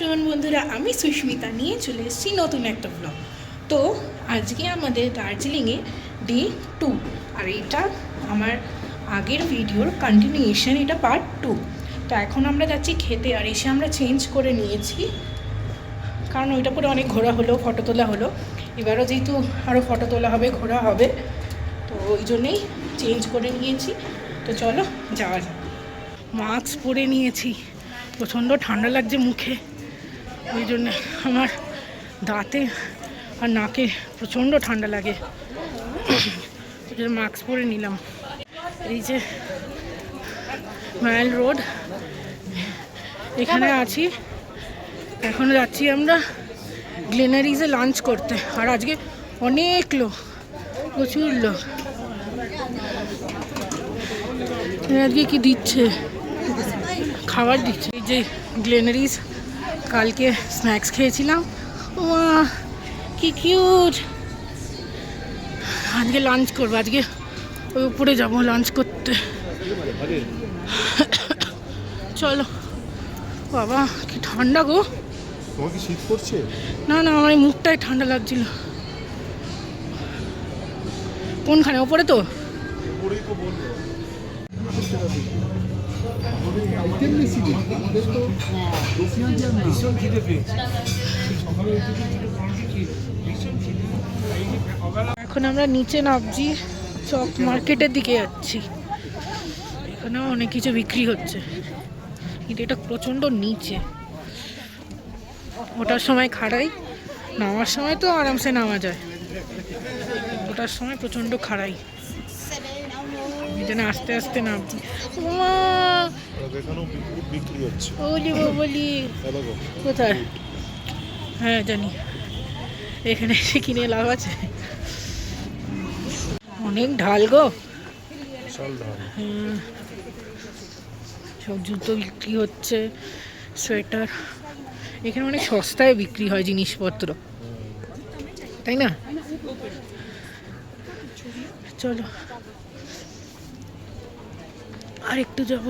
চলুন বন্ধুরা, আমি সুস্মিতা নিয়ে চলে এসেছি নতুন একটা ব্লগ। তো আজকে আমাদের দার্জিলিংয়ে ডে 2, আর এটা আমার আগের ভিডিওর কন্টিনিউয়েশন, এটা পার্ট 2। তো এখন আমরা যাচ্ছি খেতে, আর এসে আমরা চেঞ্জ করে নিয়েছি, কারণ ওইটা পরে অনেক ঘোরা হলো, ফটো তোলা হলো। এবারও যেহেতু আরও ফটো তোলা হবে, ঘোরা হবে, তো ওই জন্যেই চেঞ্জ করে নিয়েছি। তো চলো যাওয়া যাক। মাস্ক পরে নিয়েছি, প্রচণ্ড ঠান্ডা লাগছে মুখে, ওই জন্য আমার দাঁতে আর নাকে প্রচণ্ড ঠান্ডা লাগে, ওই জন্য মাস্ক পরে নিলাম। এই যে মাইল রোড, এখানে আছি। এখন যাচ্ছি আমরা গ্লেনারিজে লাঞ্চ করতে, আর আজকে অনেক লোক, প্রচুর লোক। আজকে কি দিচ্ছে, খাবার দিচ্ছে। এই যে গ্লেনারিজ, কালকে স্ন্যাক্স খেয়েছিলাম, কি কিউট। আজকে লাঞ্চ করবো, আজকে ওই উপরে যাবো লাঞ্চ করতে। চলো। বাবা কি ঠান্ডা গো। তোমার কি শীত করছে? না না, আমার এই মুখটাই ঠান্ডা লাগছিল। কোনখানে, ওপরে তো? উপরেই তো বলবো। এখন আমরা নিচে নামছি, চক মার্কেটের দিকে যাচ্ছি। এখানেও অনেক কিছু বিক্রি হচ্ছে, কিন্তু এটা প্রচণ্ড নিচে। ওঠার সময় খাড়াই, নামার সময় তো আরামসে নামা যায়, ওঠার সময় প্রচণ্ড খাড়াই, এই জন্য আস্তে আস্তে নামছি। বলি কোথায়? হ্যাঁ জানি, এখানে এসে কিনে লাভ আছে। অনেক ঢাল গো, সব জুতো বিক্রি হচ্ছে, সোয়েটার। এখানে অনেক সস্তায় বিক্রি হয় জিনিসপত্র, তাই না? চলো আর একটু যাব।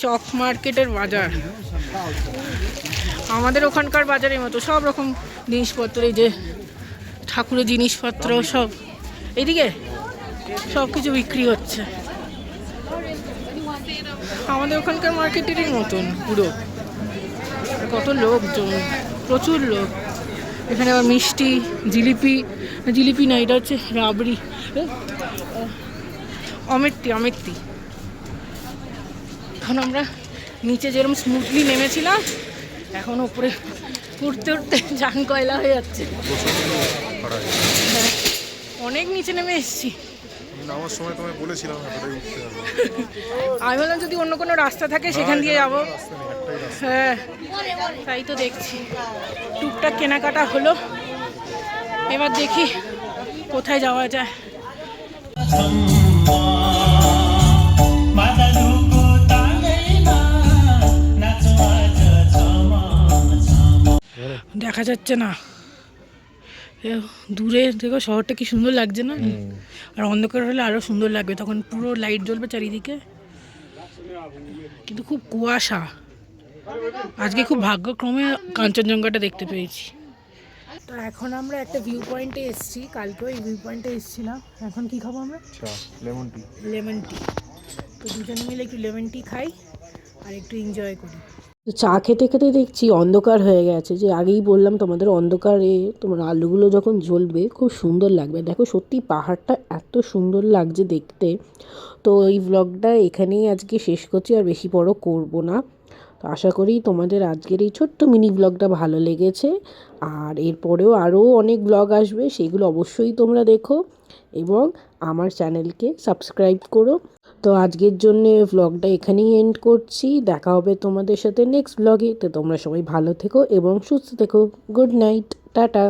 চক মার্কেটের বাজার আমাদের ওখানকার বাজারের মতো, সব রকম জিনিসপত্র, এই যে ঠাকুরের জিনিসপত্র সব এইদিকে সব কিছু বিক্রি হচ্ছে। আমাদের ওখানকার মার্কেটেরই মতন পুরো। কত লোকজন, প্রচুর লোক। এখানে আবার মিষ্টি, জিলিপি, জিলিপি না, এটা হচ্ছে রাবড়ি, অমৃতি অমৃতি। এখন আমরা নিচে যেরকম স্মুথলি নেমেছিলাম, এখন উপরে উঠতে উঠতে জান কয়লা হয়ে যাচ্ছে। হ্যাঁ, অনেক নিচে নেমে এসেছি। নামার সময় তোমায় বলেছিলাম উঠতে হবে। আমি বললাম যদি অন্য কোনো রাস্তা থাকে সেখান দিয়ে যাবো। হ্যাঁ তাই তো দেখছি। টুকটাক কেনাকাটা হলো, এবার দেখি কোথায় যাওয়া যায়। দেখা যাচ্ছে না, দূরে দেখো শহরটা কি সুন্দর লাগছে না? আর অন্ধকার হলে আরো সুন্দর লাগবে, তখন পুরো লাইট জ্বলবে চারিদিকে। কিন্তু খুব কুয়াশা, আজকে খুব ভাগ্যক্রমে কাঞ্চনজঙ্ঘাটা দেখতে পেয়েছি। তো এখন আমরা একটা ভিউ পয়েন্টে এসেছি, কালকেও এই ভিউ পয়েন্টে এসেছিলাম। এখন কি খাবো আমরা? Lemon tea. Lemon tea. তো দুজনে মিলে একটু লেমন টি খাই আর একটু এনজয় করি। চা খেতে খেতে দেখছি অন্ধকার হয়ে গেছে, যে আগেই বললাম তোমাদের অন্ধকারে তোমার আলুগুলো যখন জ্বলবে খুব সুন্দর লাগবে। দেখো সত্যি পাহাড়টা এত সুন্দর লাগছে দেখতে। তো এই ব্লগটা এখানেই আজকে শেষ করছি, আর বেশি বড় করব না। তো আশা করি তোমাদের আজকের এই ছোট্ট মিনি ব্লগটা ভালো লেগেছে, আর এরপরেও আরও অনেক ব্লগ আসবে, সেগুলো অবশ্যই তোমরা দেখো এবং আমার চ্যানেলকে সাবস্ক্রাইব করো। তো আজকের জন্য ব্লগটা এখানেই এন্ড করছি, দেখা হবে তোমাদের সাথে নেক্সট ব্লগে। তো তোমরা সবাই ভালো থেকো এবং সুস্থ থেকো। Good night, tata.